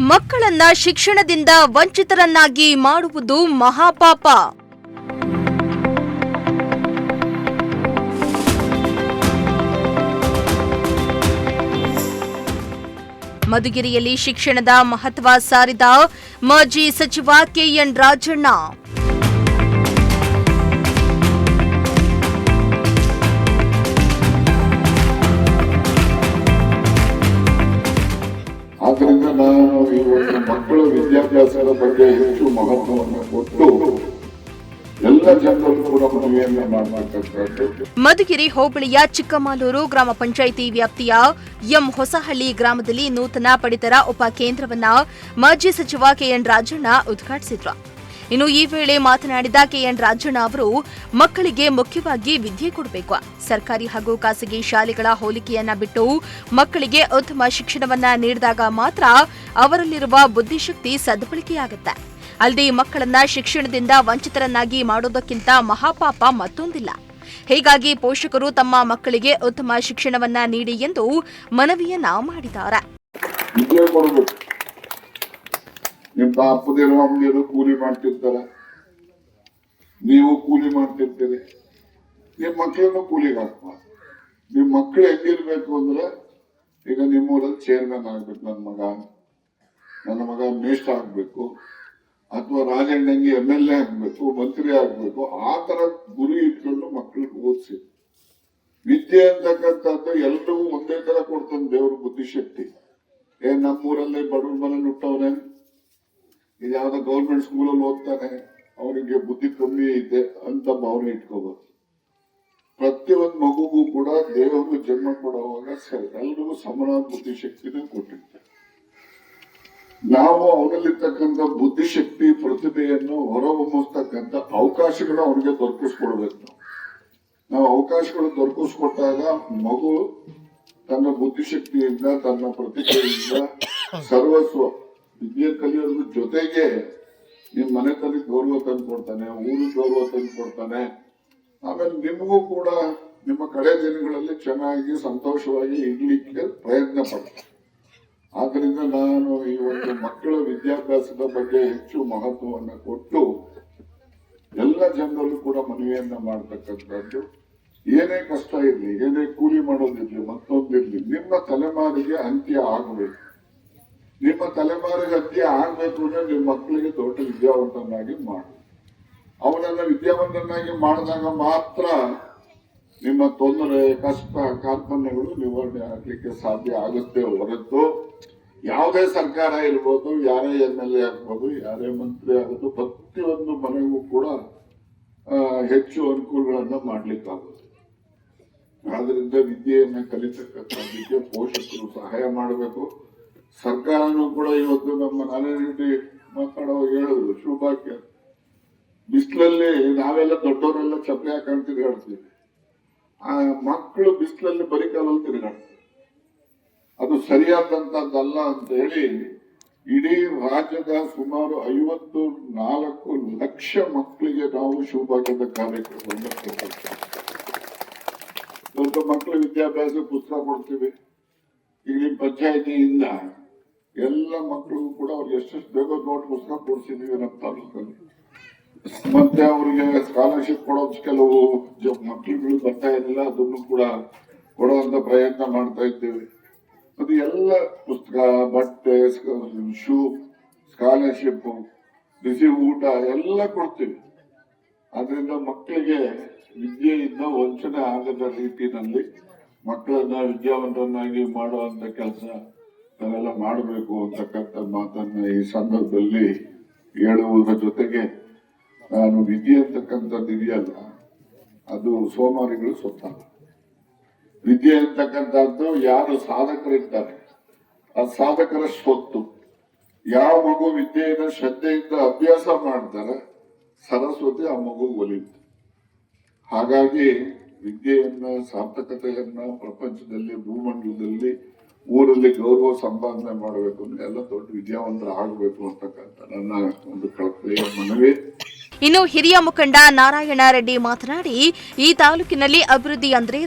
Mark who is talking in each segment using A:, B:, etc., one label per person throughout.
A: ಮಕ್ಕಳನ್ನ ಶಿಕ್ಷಣದಿಂದ ವಂಚಿತರನ್ನಾಗಿ ಮಾಡುವುದು ಮಹಾಪಾಪ. ಮಧುಗಿರಿಯಲ್ಲಿ ಶಿಕ್ಷಣದ ಮಹತ್ವ ಸಾರಿದ ಮಾಜಿ ಸಚಿವ ಕೆಎನ್ ರಾಜಣ್ಣ.
B: ಆದ್ದರಿಂದ ನಾನು ಇವತ್ತು ಮಕ್ಕಳ ವಿದ್ಯಾಭ್ಯಾಸದ ಬಗ್ಗೆ ಹೆಚ್ಚು ಮಹತ್ವವನ್ನು ಕೊಟ್ಟು ಎಲ್ಲ ಜನರಲ್ಲೂ ಕೂಡ ಮನವಿಯನ್ನ ಮಾಡಬೇಕಾಗ್ತದೆ.
A: ಮಧುಗಿರಿ ಹೋಬಳಿಯ ಚಿಕ್ಕಮಾಲೂರು ಗ್ರಾಮ ಪಂಚಾಯಿತಿ ವ್ಯಾಪ್ತಿಯ ಎಂ ಹೊಸಹಳ್ಳಿ ಗ್ರಾಮದಲ್ಲಿ ನೂತನ ಪಡಿತರ ಉಪ ಕೇಂದ್ರವನ್ನ ಮಾಜಿ ಸಚಿವ ಕೆಎನ್ ರಾಜಣ್ಣ ಉದ್ಘಾಟಿಸಿದ್ರು. ಇನ್ನು ಈ ವೇಳೆ ಮಾತನಾಡಿದ ಕೆಎನ್ ರಾಜಣ್ಣ ಅವರು ಮಕ್ಕಳಿಗೆ ಮುಖ್ಯವಾಗಿ ವಿದ್ಯೆ ಕೊಡಬೇಕು. ಸರ್ಕಾರಿ ಹಾಗೂ ಖಾಸಗಿ ಶಾಲೆಗಳ ಹೋಲಿಕೆಯನ್ನ ಬಿಟ್ಟು ಮಕ್ಕಳಿಗೆ ಉತ್ತಮ ಶಿಕ್ಷಣವನ್ನ ನೀಡಿದಾಗ ಮಾತ್ರ ಅವರಲ್ಲಿರುವ ಬುದ್ಧಿಶಕ್ತಿ ಸದ್ಬಳಕೆಯಾಗುತ್ತೆ. ಅಲ್ಲದೆ ಮಕ್ಕಳನ್ನ ಶಿಕ್ಷಣದಿಂದ ವಂಚಿತರನ್ನಾಗಿ ಮಾಡೋದಕ್ಕಿಂತ ಮಹಾಪಾಪ ಮತ್ತೊಂದಿಲ್ಲ. ಹೀಗಾಗಿ ಪೋಷಕರು ತಮ್ಮ ಮಕ್ಕಳಿಗೆ ಉತ್ತಮ ಶಿಕ್ಷಣವನ್ನ ನೀಡಿ ಎಂದು ಮನವಿಯನ್ನ ಮಾಡಿದ್ದಾರೆ.
B: ನಿಮ್ಮ ಅಪ್ಪದಿರು ಅಮ್ಮದಿರು ಕೂಲಿ ಮಾಡ್ತಿರ್ತಾರೆ, ನೀವು ಕೂಲಿ ಮಾಡ್ತಿರ್ತೀರಿ, ನಿಮ್ಮ ಮಕ್ಕಳನ್ನು ಕೂಲಿಗೆ ಹಾಕ್ಬಾರ್ದು. ನಿಮ್ಮ ಮಕ್ಕಳು ಹೆಂಗಿರ್ಬೇಕು ಅಂದ್ರೆ, ಈಗ ನಿಮ್ಮೂರಲ್ಲಿ ಚೇರ್ಮನ್ ಆಗ್ಬೇಕು, ನನ್ನ ಮಗ ಮೇಷ್ಟ್ರ ಆಗ್ಬೇಕು, ಅಥವಾ ರಾಜಣ್ಣಂಗೆ MLA ಆಗ್ಬೇಕು, ಮಂತ್ರಿ ಆಗ್ಬೇಕು. ಆ ತರ ಗುರಿ ಇಟ್ಕೊಂಡು ಮಕ್ಕಳಿಗೆ ಓದಿಸಿ. ವಿದ್ಯೆ ಅಂತಕ್ಕಂಥದ್ದು ಎಲ್ರಿಗೂ ಒಂದೇ ತರ ಕೊಡ್ತಾನೆ ದೇವ್ರ ಬುದ್ಧಿಶಕ್ತಿ. ನಮ್ಮೂರಲ್ಲಿ ಬಡವ್ರ ಮನೇಲಿ ಹುಟ್ಟವ್ರೆ, ಇದು ಯಾವ್ದೋ ಗೌರ್ಮೆಂಟ್ ಸ್ಕೂಲಲ್ಲಿ ಓದ್ತಾನೆ, ಅವನಿಗೆ ಬುದ್ಧಿ ಕಮ್ಮಿ ಇದೆ ಅಂತ ಭಾವನೆ ಇಟ್ಕೋಬಾರ್ದು. ಪ್ರತಿಯೊಂದು ಮಗುಗೂ ಕೂಡ ದೇವರು ಜನ್ಮ ಕೊಡುವಾಗ ಎಲ್ರಿಗೂ ಸಮಾನ ಬುದ್ಧಿಶಕ್ತಿನ ಕೊಟ್ಟಿರ್ತಾರೆ. ನಾವು ಅವನಲ್ಲಿರ್ತಕ್ಕಂಥ ಬುದ್ಧಿಶಕ್ತಿ ಪ್ರತಿಭೆಯನ್ನು ಹೊರಹೊಮ್ಮಿಸ್ತಕ್ಕಂಥ ಅವಕಾಶಗಳು ಅವನಿಗೆ ದೊರಕಿಸ್ಕೊಡ್ಬೇಕು. ನಾವು ಅವಕಾಶಗಳು ದೊರಕಿಸ್ಕೊಟ್ಟಾಗ ಮಗು ತನ್ನ ಬುದ್ಧಿಶಕ್ತಿಯಿಂದ, ತನ್ನ ಪ್ರತಿಭೆಯಿಂದ ಸರ್ವಸ್ವ ವಿದ್ಯೆ ಕಲಿಯೋದ್ರ ಜೊತೆಗೆ ನಿಮ್ ಮನೆತನಕ್ಕೆ ಗೌರವ ತಂದು ಕೊಡ್ತಾನೆ, ಊರಿಗೆ ಗೌರವ ತಂದು ಕೊಡ್ತಾನೆ. ಆಮೇಲೆ ನಿಮಗೂ ಕೂಡ ನಿಮ್ಮ ಕಡೆ ದಿನಗಳಲ್ಲಿ ಚೆನ್ನಾಗಿ ಸಂತೋಷವಾಗಿ ಇಡ್ಲಿಕ್ಕೆ ಪ್ರಯತ್ನ ಪಡ್ತಾನೆ. ಆದ್ರಿಂದ ನಾನು ಇವತ್ತು ಮಕ್ಕಳ ವಿದ್ಯಾಭ್ಯಾಸದ ಬಗ್ಗೆ ಹೆಚ್ಚು ಮಹತ್ವವನ್ನು ಕೊಟ್ಟು ಎಲ್ಲ ಜನರಲ್ಲೂ ಕೂಡ ಮನವಿಯನ್ನ ಮಾಡ್ತಕ್ಕಂಥದ್ದು. ಏನೇ ಕಷ್ಟ ಇರ್ಲಿ, ಏನೇ ಕೂಲಿ ಮಾಡೋದಿರ್ಲಿ, ಮತ್ತೊಂದಿರ್ಲಿ, ನಿಮ್ಮ ತಲೆಮಾರಿಗೆ ಅಂತ್ಯ ಆಗಬೇಕು. ನಿಮ್ಮ ತಲೆಮಾರಿಗೆ ಅಂತ್ಯ ಆಗ್ಬೇಕು ಅಂದ್ರೆ ನಿಮ್ಮ ಮಕ್ಕಳಿಗೆ ದೊಡ್ಡ ವಿದ್ಯಾವಂತನಾಗಿ ಮಾಡಿ. ಅವನನ್ನ ವಿದ್ಯಾವಂತನಾಗಿ ಮಾಡಿದಾಗ ಮಾತ್ರ ನಿಮ್ಮ ತೊಂದರೆ, ಕಷ್ಟ, ಕಾರ್ಪಣ್ಯಗಳು ನಿವಾರಣೆ ಆಗ್ಲಿಕ್ಕೆ ಸಾಧ್ಯ ಆಗುತ್ತೆ. ಹೊರತು ಯಾವುದೇ ಸರ್ಕಾರ ಇರ್ಬೋದು, ಯಾರೇ MLA ಆಗ್ಬೋದು, ಯಾರೇ ಮಂತ್ರಿ ಆಗೋದು, ಪ್ರತಿಯೊಂದು ಮನೆಗೂ ಕೂಡ ಹೆಚ್ಚು ಅನುಕೂಲಗಳನ್ನ ಮಾಡ್ಲಿಕ್ಕಾಗುತ್ತೆ. ಆದ್ರಿಂದ ವಿದ್ಯೆಯನ್ನ ಕಲಿತಕ್ಕಂಥದ್ದಕ್ಕೆ ಪೋಷಕರು ಸಹಾಯ ಮಾಡಬೇಕು. ಸರ್ಕಾರನೂ ಕೂಡ ಇವತ್ತು ನಮ್ಮ ನಾರಾಯಣ ಮಾತಾಡೋ ಹೇಳಿದ್ರು, ಶುಭಾಕ್ಯ ಬಿಸಿಲಲ್ಲಿ ನಾವೆಲ್ಲ ದೊಡ್ಡವರೆಲ್ಲ ಚಪ್ಪಲಿ ಹಾಕೊಂಡು ತಿರುಗಾಡ್ತೀವಿ, ಆ ಮಕ್ಕಳು ಬಿಸಿಲಲ್ಲಿ ಬರೀ ಕಾಲಲ್ಲಿ ತಿರುಗಾಡ್ತಾರೆ. ಅದು ಸರಿಯಾದಂತದ್ದಲ್ಲ ಅಂತ ಹೇಳಿ ಇಡೀ ರಾಜ್ಯದ ಸುಮಾರು 54 ಲಕ್ಷ ಮಕ್ಕಳಿಗೆ ನಾವು ಶುಭಾಕ್ಯದ ಕಾರ್ಯಕ್ರಮವನ್ನು ಕೊಡ್ತೀವಿ. ದೊಡ್ಡ ಮಕ್ಕಳ ವಿದ್ಯಾಭ್ಯಾಸ ಪುಸ್ತಕ ಕೊಡ್ತೀವಿ. ಈಗ ನಿಮ್ಮ ಪಂಚಾಯತಿಯಿಂದ ಎಲ್ಲ ಮಕ್ಕಳಿಗೂ ಕೂಡ ಅವ್ರಿಗೆ ಎಷ್ಟೆಷ್ಟು ಬೇಗ ನೋಟ್ ಪುಸ್ತಕ ಕೊಡ್ಸಿದೀವಿ ನಮ್ಮ ತಾಲೂಕಲ್ಲಿ. ಮತ್ತೆ ಅವ್ರಿಗೆ ಸ್ಕಾಲರ್ಶಿಪ್ ಕೊಡೋದು ಕೆಲವು ಮಕ್ಕಳುಗಳು ಬರ್ತಾ ಇರಲಿಲ್ಲ, ಅದನ್ನು ಕೂಡ ಕೊಡುವಂತ ಪ್ರಯತ್ನ ಮಾಡ್ತಾ ಇದ್ದೇವೆ. ಅದು ಎಲ್ಲ ಪುಸ್ತಕ, ಬಟ್ಟೆ, ಶೂ, ಸ್ಕಾಲರ್ಶಿಪ್, ಬಿಸಿ ಊಟ ಎಲ್ಲ ಕೊಡ್ತೀವಿ. ಆದ್ರಿಂದ ಮಕ್ಕಳಿಗೆ ವಿದ್ಯೆಯಿಂದ ವಂಚನೆ ಆಗದ ರೀತಿಯಲ್ಲಿ ಮಕ್ಕಳನ್ನ ವಿದ್ಯಾವಂತರನ್ನಾಗಿ ಮಾಡುವಂತ ಕೆಲಸ ನಾವೆಲ್ಲ ಮಾಡಬೇಕು ಅಂತಕ್ಕಂಥ ಮಾತನ್ನ ಈ ಸಂದರ್ಭದಲ್ಲಿ ಹೇಳುವುದರ ಜೊತೆಗೆ, ನಾನು ವಿದ್ಯೆ ಅಂತಕ್ಕಂಥದ್ದು ಇದೆಯಲ್ಲ, ಅದು ಸೋಮಾರಿಗಳು ಸ್ವತಃ. ವಿದ್ಯೆ ಅಂತಕ್ಕಂಥದ್ದು ಯಾರು ಸಾಧಕರಿದ್ದಾರೆ ಆ ಸಾಧಕರ ಸ್ವತ್ತು. ಯಾವ ಮಗು ವಿದ್ಯೆಯನ್ನು ಶ್ರದ್ಧೆಯಿಂದ ಅಭ್ಯಾಸ ಮಾಡ್ತಾರೆ, ಸರಸ್ವತಿ ಆ ಮಗು ಒಲಿಯುತ್ತೆ. ಹಾಗಾಗಿ ವಿದ್ಯೆಯನ್ನ, ಸಾರ್ಥಕತೆಯನ್ನ ಪ್ರಪಂಚದಲ್ಲಿ, ಭೂಮಂಡಲದಲ್ಲಿ, ಊರಲ್ಲಿ ಗೌರವ ಸಂಪಾದನೆ ಮಾಡಬೇಕು ಅಂದ್ರೆ ಎಲ್ಲ ದೊಡ್ಡ ವಿದ್ಯಾವಂತರ ಆಗಬೇಕು ಅಂತಕ್ಕಂಥ ನನ್ನ ಒಂದು ಕಳಕಳಿಯ ಮನವಿ.
A: ಇನ್ನು ಹಿರಿಯ ಮುಖಂಡ ನಾರಾಯಣ ರೆಡ್ಡಿ ಮಾತನಾಡಿ, ಈ ತಾಲೂಕಿನಲ್ಲಿ ಅಭಿವೃದ್ಧಿ ಅಂದ್ರೆ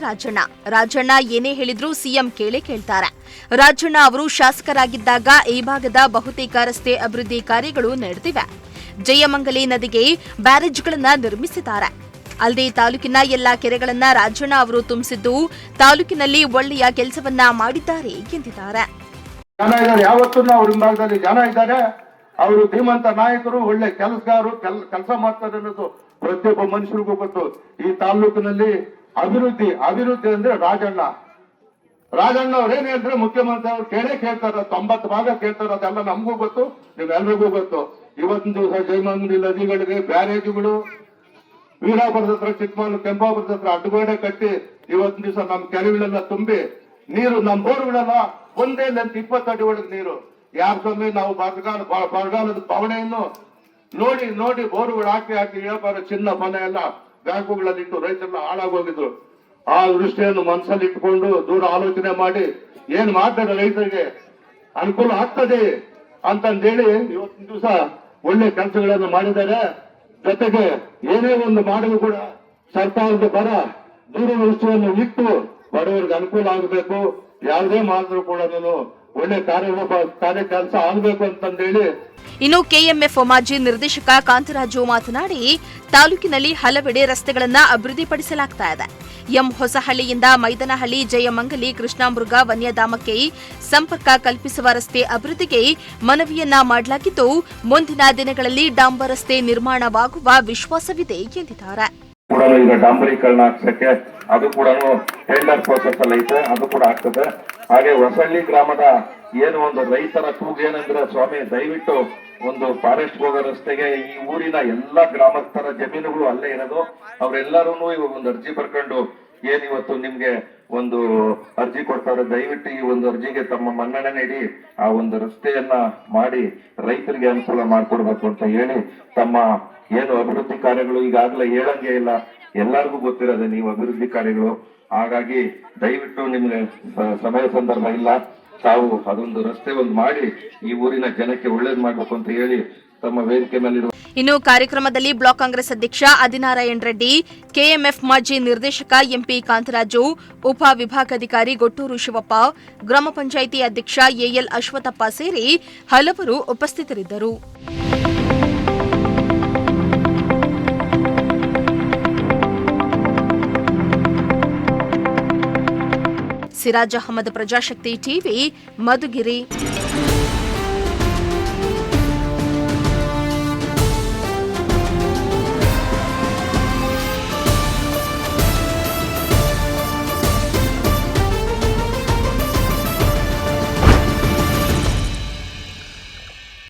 A: ರಾಜಣ್ಣ ಏನೇ ಹೇಳಿದ್ರೂ ಸಿಎಂ ಕೇಳ್ತಾರೆ. ರಾಜಣ್ಣ ಅವರು ಶಾಸಕರಾಗಿದ್ದಾಗ ಈ ಭಾಗದ ಬಹುತೇಕ ರಸ್ತೆ ಅಭಿವೃದ್ಧಿ ಕಾರ್ಯಗಳು ನಡೆದಿವೆ. ಜಯಮಂಗಲಿ ನದಿಗೆ ಬ್ಯಾರೇಜ್ಗಳನ್ನ ನಿರ್ಮಿಸಿದ್ದಾರೆ. ಅಲ್ಲದೆ ತಾಲೂಕಿನ ಎಲ್ಲಾ ಕೆರೆಗಳನ್ನ ರಾಜಣ್ಣ ಅವರು ತುಂಬಿಸಿದ್ದು ತಾಲೂಕಿನಲ್ಲಿ ಒಳ್ಳೆಯ ಕೆಲಸವನ್ನ ಮಾಡಿದ್ದಾರೆ ಎಂದಿದ್ದಾರೆ.
C: ಜನ ಇದ್ದಾರೆ, ಯಾವತ್ತೂ ಅವ್ರ ಹಿಂಭಾಗದಲ್ಲಿ ಜನ ಇದ್ದಾರೆ. ಅವರು ಧೀಮಂತ ನಾಯಕರು, ಒಳ್ಳೆ ಕೆಲಸಗಾರರು, ಕೆಲಸ ಮಾಡ್ತಾರೆ ಅನ್ನೋದು ಪ್ರತಿಯೊಬ್ಬ ಮನುಷ್ಯರಿಗೂ ಗೊತ್ತು. ಈ ತಾಲೂಕಿನಲ್ಲಿ ಅಭಿವೃದ್ಧಿ ಅಂದ್ರೆ ರಾಜಣ್ಣ ಅವ್ರೇನ್ ಹೇಳಿದ್ರೆ ಮುಖ್ಯಮಂತ್ರಿ ಅವ್ರು ಕೇಳ್ತಾರೆ. 90 ಭಾಗ ಕೇಳ್ತಾರೆ. ಅದೆಲ್ಲ ನಮಗೂ ಗೊತ್ತು, ನೀವೆಲ್ರಿಗೂ ಗೊತ್ತು. ಇವತ್ತಿನ ದಿವಸ ಜಯಮಂಗಲಿ ನದಿಗಳಿಗೆ ಬ್ಯಾರೇಜುಗಳು, ವೀರಾಪುರದ ಹತ್ರ, ಚಿಕ್ಕಮಗಳೂರು ಕೆಂಪಾಪುರದ ಹತ್ರ ಅಡ್ಡಗೋಡೆ ಕಟ್ಟಿ ಇವತ್ತಿನ ದಿವಸ ನಮ್ಮ ಕೆರೆಗಳೆಲ್ಲ ತುಂಬಿ ನೀರು, ನಮ್ಮ ಬೋರ್ಗಳೆಲ್ಲ ಒಂದೇ ಲೆಂತ್ 20 ಅಡಿ ಒಳಗೆ ನೀರು. ಯಾರ ಸ್ವಾಮಿ ನಾವು ಬರಗಾಲದ ಬವಣೆಯನ್ನು ನೋಡಿ ಬೋರ್ಗಳು ಹಾಕಿ ವ್ಯಾಪಾರ ಚಿನ್ನ ಮನೆ ಎಲ್ಲ ಬ್ಯಾಂಕುಗಳಲ್ಲಿಟ್ಟು ರೈತರೆಲ್ಲ ಹಾಳಾಗೋಗಿದ್ರು. ಆ ದೃಷ್ಟಿಯನ್ನು ಮನಸ್ಸಲ್ಲಿ ಇಟ್ಕೊಂಡು ದೂರ ಆಲೋಚನೆ ಮಾಡಿ ಏನ್ ಮಾಡ್ತಾರೆ ರೈತರಿಗೆ ಅನುಕೂಲ ಆಗ್ತದೆ ಅಂತಂದೇಳಿ ಇವತ್ತಿನ ದಿವಸ ಒಳ್ಳೆ ಕೆಲಸಗಳನ್ನು ಮಾಡಿದ್ದಾರೆ. ಜೊತೆಗೆ ಏನೇ ಒಂದು ಮಾಡಿದ್ರು ಕೂಡ ಸರ್ಕಾರದ ಪರ ದೂರದೃಷ್ಟಿಯನ್ನು ಇಟ್ಟು ಬಡವರಿಗೆ ಅನುಕೂಲ ಆಗಬೇಕು. ಯಾವುದೇ ಮಾಡಿದ್ರು ಕೂಡ ಒಳ್ಳೆ ಕಾರ್ಯ ಕೆಲಸ ಆಗಬೇಕು ಅಂತಂದೇಳಿ.
A: ಇನ್ನು ಕೆಎಂಎಫ್ ಮಾಜಿ ನಿರ್ದೇಶಕ ಕಾಂತರಾಜು ಮಾತನಾಡಿ, ತಾಲೂಕಿನಲ್ಲಿ ಹಲವೆಡೆ ರಸ್ತೆಗಳನ್ನು ಅಭಿವೃದ್ಧಿಪಡಿಸಲಾಗ್ತಾ ಇದೆ. ಹೊಸಹಳ್ಳಿಯಿಂದ ಮೈದನಹಳ್ಳಿ, ಜಯಮಂಗಲಿ, ಕೃಷ್ಣಮೃಗ ವನ್ಯಧಾಮಕ್ಕೆ ಸಂಪರ್ಕ ಕಲ್ಪಿಸುವ ರಸ್ತೆ ಅಭಿವೃದ್ಧಿಗೆ ಮನವಿಯನ್ನ ಮಾಡಲಾಗಿದ್ದು, ಮುಂದಿನ ದಿನಗಳಲ್ಲಿ ಡಾಂಬರ್ ರಸ್ತೆ ನಿರ್ಮಾಣವಾಗುವ ವಿಶ್ವಾಸವಿದೆ ಎಂದಿದ್ದಾರೆ.
C: ಈಗ ಡಾಂಬರೀಕರಣ ಆಗ್ಸಕ್ಕೆ ಅದು ಕೂಡ ಟೆಂಡರ್ ಪ್ರೋಸೆಸ್ ಅಲ್ಲಿ ಐತೆ, ಅದು ಕೂಡ ಆಗ್ತದೆ. ಹಾಗೆ ಹೊಸಳ್ಳಿ ಗ್ರಾಮದ ಏನು ಒಂದು ರೈತರ ಕೂಗೇನಂದ್ರೆ, ಸ್ವಾಮಿ ದಯವಿಟ್ಟು ಒಂದು ಫಾರೆಸ್ಟ್ ಹೋಗೋ ರಸ್ತೆಗೆ ಈ ಊರಿನ ಎಲ್ಲಾ ಗ್ರಾಮಸ್ಥರ ಜಮೀನುಗಳು ಅಲ್ಲೇ ಇರೋದು. ಅವರೆಲ್ಲರೂ ಇವಾಗ ಒಂದು ಅರ್ಜಿ ಬರ್ಕೊಂಡು ಇವತ್ತು ನಿಮ್ಗೆ ಒಂದು ಅರ್ಜಿ ಕೊಡ್ತಾರೆ, ದಯವಿಟ್ಟು ಈ ಒಂದು ಅರ್ಜಿಗೆ ತಮ್ಮ ಮನ್ನಣೆ ನೀಡಿ ಆ ಒಂದು ರಸ್ತೆಯನ್ನ ಮಾಡಿ ರೈತರಿಗೆ ಅನುಕೂಲ ಮಾಡ್ಕೊಡ್ಬೇಕು ಅಂತ ಹೇಳಿ ತಮ್ಮ ಏನು ಅಭಿವೃದ್ಧಿ ಕಾರ್ಯಗಳು ಈಗಾಗಲೇ ಹೇಳಂಗೆ ಇಲ್ಲ, ಎಲ್ಲರಿಗೂ ಗೊತ್ತಿರೋದೆ ನೀವು ಅಭಿವೃದ್ಧಿ ಕಾರ್ಯಗಳು. ಹಾಗಾಗಿ ದಯವಿಟ್ಟು ನಿಮ್ಗೆ ಸಮಯ ಸಂದರ್ಭ ಇಲ್ಲ, ತಾವು ಅದೊಂದು ರಸ್ತೆ ಒಂದು ಮಾಡಿ ಈ ಊರಿನ ಜನಕ್ಕೆ ಒಳ್ಳೇದು ಮಾಡ್ಬೇಕು ಅಂತ ಹೇಳಿ ತಮ್ಮ ವೇದಿಕೆ ಮೇಲಿರುವ.
A: ಇನ್ನು ಕಾರ್ಯಕ್ರಮದಲ್ಲಿ ಬ್ಲಾಕ್ ಕಾಂಗ್ರೆಸ್ ಅಧ್ಯಕ್ಷ ಆದಿನಾರಾಯಣ ರೆಡ್ಡಿ, ಕೆಎಂಎಫ್ ಮಾಜಿ ನಿರ್ದೇಶಕ ಎಂಪಿ ಕಾಂತರಾಜು, ಉಪ ವಿಭಾಗಾಧಿಕಾರಿ ಗೊಟ್ಟೂರು ಶಿವಪ್ಪ, ಗ್ರಾಮ ಪಂಚಾಯಿತಿ ಅಧ್ಯಕ್ಷ ಎಎಲ್ ಅಶ್ವಥಪ್ಪ ಸೇರಿ ಹಲವರು ಉಪಸ್ಥಿತರಿದ್ದರು. ಸಿರಾಜ್ ಅಹಮದ್, ಪ್ರಜಾಶಕ್ತಿ ಟಿವಿ, ಮಧುಗಿರಿ.